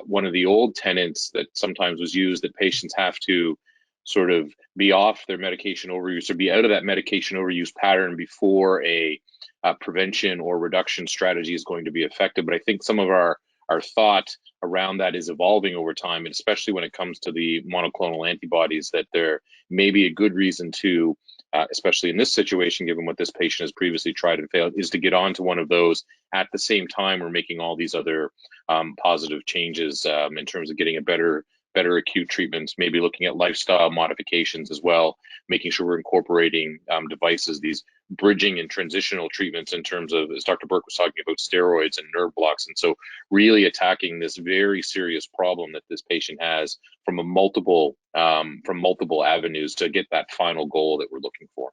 one of the old tenets that sometimes was used, that patients have to sort of be off their medication overuse or be out of that medication overuse pattern before a prevention or reduction strategy is going to be effective. But I think some of our thought around that is evolving over time, and especially when it comes to the monoclonal antibodies, that there may be a good reason to, especially in this situation, given what this patient has previously tried and failed, is to get onto one of those at the same time we're making all these other positive changes in terms of getting a better acute treatments, maybe looking at lifestyle modifications as well, making sure we're incorporating devices, these bridging and transitional treatments in terms of, as Dr. Berk was talking about, steroids and nerve blocks. And so really attacking this very serious problem that this patient has from multiple avenues to get that final goal that we're looking for.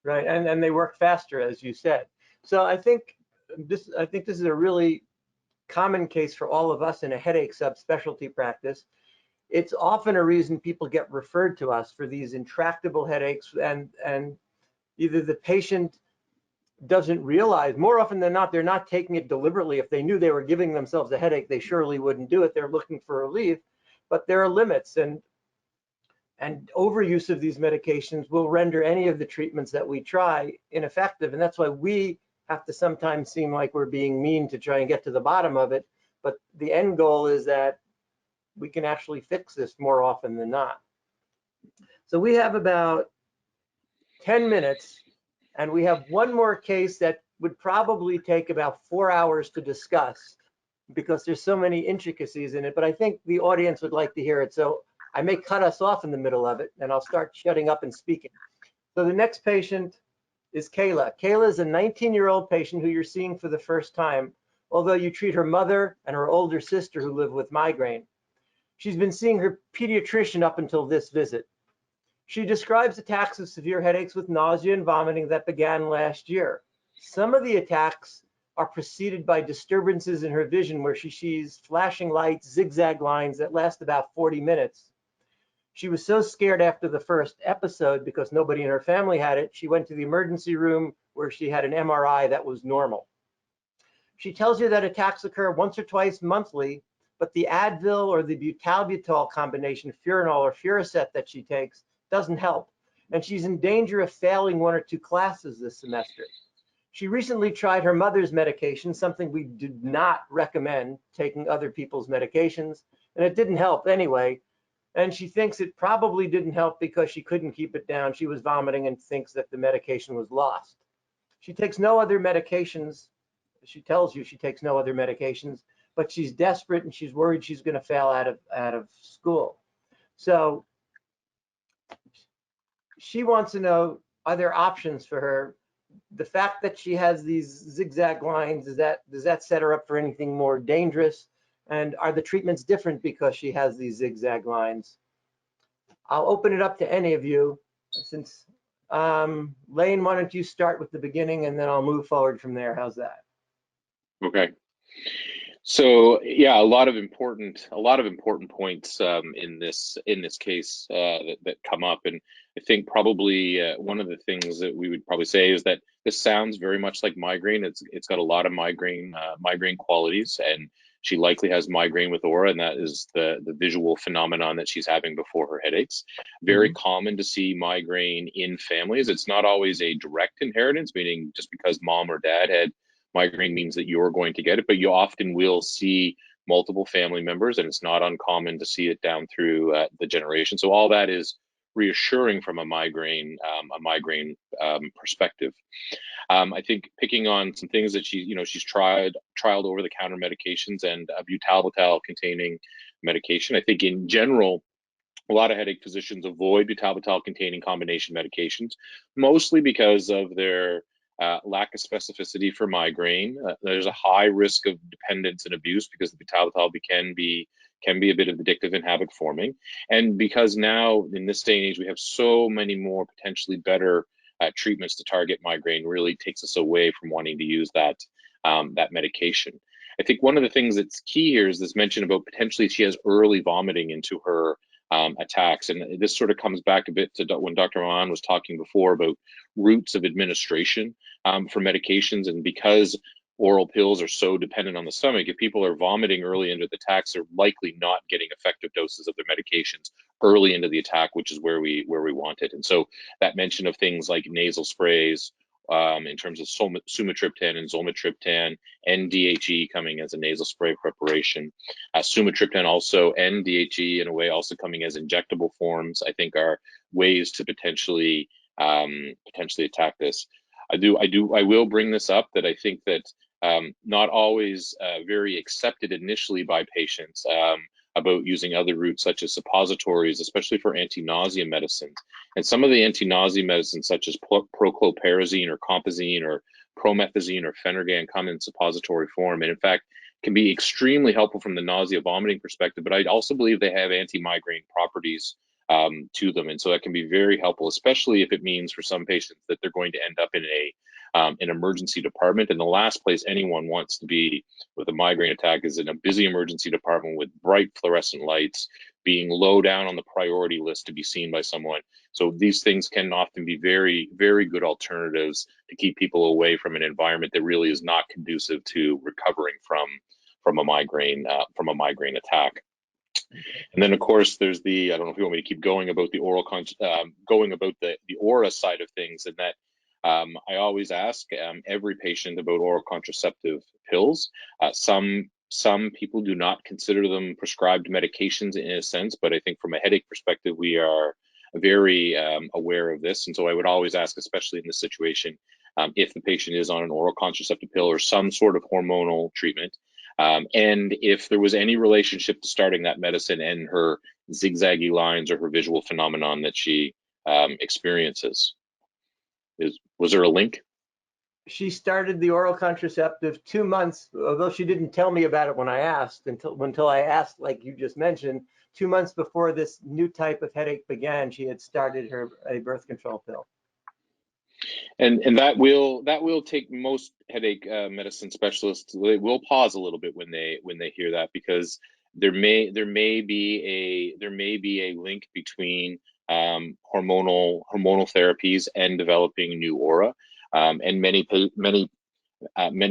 Right, and they work faster, as you said. So I think this is a really common case for all of us in a headache subspecialty practice. It's often a reason people get referred to us for these intractable headaches, and either the patient doesn't realize, more often than not, they're not taking it deliberately. If they knew they were giving themselves a headache, they surely wouldn't do it. They're looking for relief, but there are limits, and overuse of these medications will render any of the treatments that we try ineffective. And that's why we have to sometimes seem like we're being mean to try and get to the bottom of it. But the end goal is that we can actually fix this more often than not. So we have about 10 minutes, and we have one more case that would probably take about 4 hours to discuss because there's so many intricacies in it, but I think the audience would like to hear it. So I may cut us off in the middle of it, and I'll start shutting up and speaking. So the next patient is Kayla. Kayla is a 19-year-old patient who you're seeing for the first time, although you treat her mother and her older sister who live with migraine. She's been seeing her pediatrician up until this visit. She describes attacks of severe headaches with nausea and vomiting that began last year. Some of the attacks are preceded by disturbances in her vision where she sees flashing lights, zigzag lines that last about 40 minutes. She was so scared after the first episode because nobody in her family had it, she went to the emergency room where she had an MRI that was normal. She tells you that attacks occur once or twice monthly, but the Advil or the butalbital combination, Furanol or Furacet that she takes, doesn't help, and she's in danger of failing 1 or 2 classes this semester. She recently tried her mother's medication, something we do not recommend, taking other people's medications, and it didn't help anyway. And she thinks it probably didn't help because she couldn't keep it down. She was vomiting and thinks that the medication was lost. She takes no other medications. She tells you she takes no other medications, but she's desperate and she's worried she's going to fail out of school. So she wants to know, are there options for her? The fact that she has these zigzag lines, does that set her up for anything more dangerous? And are the treatments different because she has these zigzag lines? I'll open it up to any of you. Since Laine, why don't you start with the beginning and then I'll move forward from there. How's that? Okay. So yeah, a lot of important points in this case that come up, and I think probably one of the things that we would probably say is that this sounds very much like migraine. It's got a lot of migraine qualities, and she likely has migraine with aura, and that is the visual phenomenon that she's having before her headaches. Very common to see migraine in families. It's not always a direct inheritance, meaning just because mom or dad had migraine means that you're going to get it, but you often will see multiple family members, and it's not uncommon to see it down through the generation. So all that is reassuring from a migraine perspective. I think picking on some things that she's trialed over-the-counter medications and butalbital containing medication. I think in general, a lot of headache physicians avoid butalbital containing combination medications, mostly because of their lack of specificity for migraine. There's a high risk of dependence and abuse because the butalbital can be a bit addictive and habit forming. And because now in this day and age, we have so many more potentially better treatments to target migraine, really takes us away from wanting to use that medication. I think one of the things that's key here is this mention about potentially she has early vomiting into her attacks. And this sort of comes back a bit to when Dr. Armand was talking before about routes of administration for medications. And because oral pills are so dependent on the stomach, if people are vomiting early into the attacks, they're likely not getting effective doses of their medications early into the attack, which is where we want it. And so that mention of things like nasal sprays, in terms of sumatriptan and zolmitriptan, and DHE coming as a nasal spray preparation. Sumatriptan also and DHE in a way also coming as injectable forms, I think are ways to potentially attack this. I will bring this up that I think that not always very accepted initially by patients about using other routes such as suppositories, especially for anti-nausea medicines. And some of the anti-nausea medicines such as prochlorperazine or compazine or promethazine or Phenergan come in suppository form, and in fact can be extremely helpful from the nausea vomiting perspective, but I also believe they have anti-migraine properties to them, and so that can be very helpful, especially if it means for some patients that they're going to end up in an emergency department. And the last place anyone wants to be with a migraine attack is in a busy emergency department with bright fluorescent lights, being low down on the priority list to be seen by someone. So these things can often be very, very good alternatives to keep people away from an environment that really is not conducive to recovering from a migraine attack. And then, of course, there's the, I don't know if you want me to keep going about the the aura side of things, and that I always ask every patient about oral contraceptive pills. Some people do not consider them prescribed medications in a sense, but I think from a headache perspective, we are very aware of this. And so I would always ask, especially in this situation, if the patient is on an oral contraceptive pill or some sort of hormonal treatment, and if there was any relationship to starting that medicine and her zigzaggy lines or her visual phenomenon that she experiences. Was there a link? She started the oral contraceptive 2 months, although she didn't tell me about it when I asked, until I asked, like you just mentioned, 2 months before this new type of headache began, she had started a birth control pill. And that will take most headache medicine specialists. They will pause a little bit when they hear that, because there may be a link between hormonal therapies and developing new aura, and many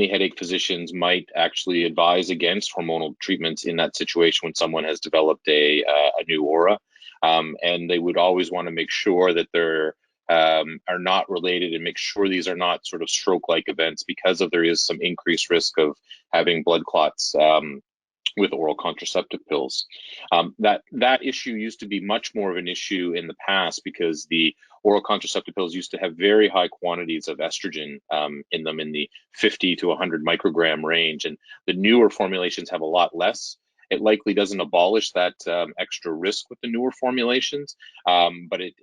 headache physicians might actually advise against hormonal treatments in that situation when someone has developed a new aura, and they would always want to make sure that they're are not related and make sure these are not sort of stroke-like events, because there is some increased risk of having blood clots with oral contraceptive pills. That issue used to be much more of an issue in the past, because the oral contraceptive pills used to have very high quantities of estrogen in them, in the 50 to 100 microgram range, and the newer formulations have a lot less. It likely doesn't abolish that extra risk with the newer formulations, but it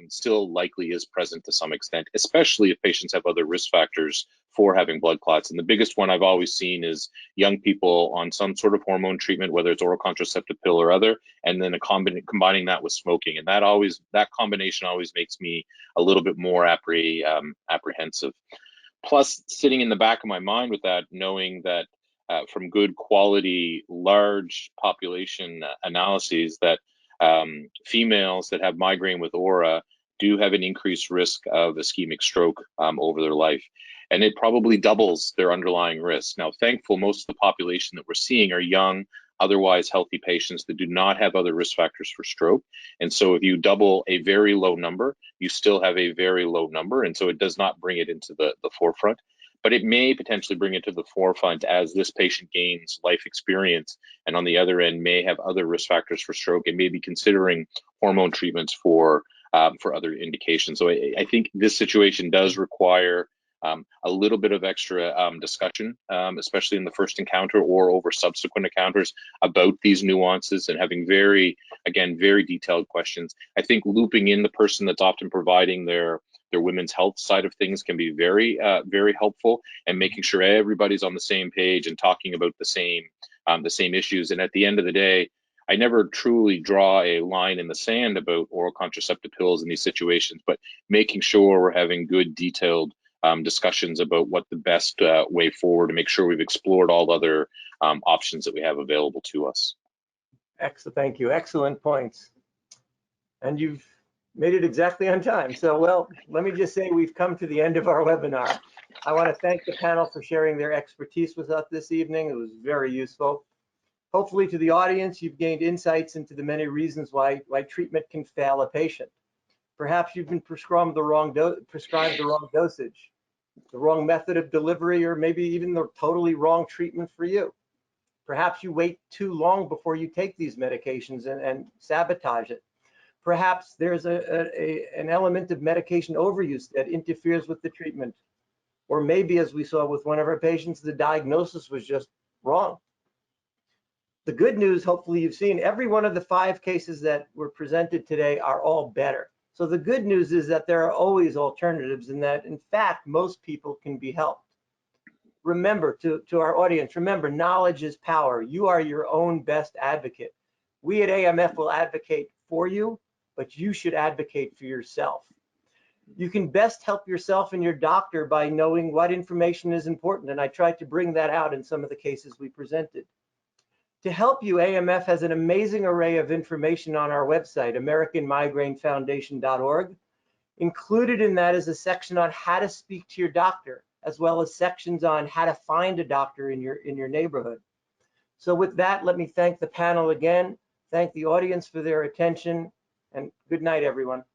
still likely is present to some extent, especially if patients have other risk factors for having blood clots. And the biggest one I've always seen is young people on some sort of hormone treatment, whether it's oral contraceptive pill or other, and then combining that with smoking. And that combination always makes me a little bit more apprehensive. Plus, sitting in the back of my mind with that, knowing that from good quality, large population analyses, that females that have migraine with aura do have an increased risk of ischemic stroke over their life. And it probably doubles their underlying risk. Now, thankful, most of the population that we're seeing are young, otherwise healthy patients that do not have other risk factors for stroke. And so if you double a very low number, you still have a very low number. And so it does not bring it into the forefront. But it may potentially bring it to the forefront as this patient gains life experience, and on the other end may have other risk factors for stroke and may be considering hormone treatments for other indications. So I think this situation does require a little bit of extra discussion, especially in the first encounter or over subsequent encounters, about these nuances, and having very detailed questions. I think looping in the person that's often providing their women's health side of things can be very helpful, and making sure everybody's on the same page and talking about the same issues. And at the end of the day, I never truly draw a line in the sand about oral contraceptive pills in these situations, but making sure we're having good detailed discussions about what the best way forward, to make sure we've explored all other options that we have available to us. Excellent, thank you. Excellent points. And you've made it exactly on time. So, well, let me just say we've come to the end of our webinar. I want to thank the panel for sharing their expertise with us this evening. It was very useful. Hopefully to the audience, you've gained insights into the many reasons why treatment can fail a patient. Perhaps you've been prescribed the wrong dosage, the wrong method of delivery, or maybe even the totally wrong treatment for you. Perhaps you wait too long before you take these medications and sabotage it. Perhaps there's an element of medication overuse that interferes with the treatment. Or maybe, as we saw with one of our patients, the diagnosis was just wrong. The good news, hopefully you've seen, every one of the 5 cases that were presented today are all better. So the good news is that there are always alternatives and that, in fact, most people can be helped. Remember, to our audience, remember, knowledge is power. You are your own best advocate. We at AMF will advocate for you, but you should advocate for yourself. You can best help yourself and your doctor by knowing what information is important, and I tried to bring that out in some of the cases we presented. To help you, AMF has an amazing array of information on our website, AmericanMigraineFoundation.org. Included in that is a section on how to speak to your doctor, as well as sections on how to find a doctor in your neighborhood. So with that, let me thank the panel again, thank the audience for their attention, and good night, everyone.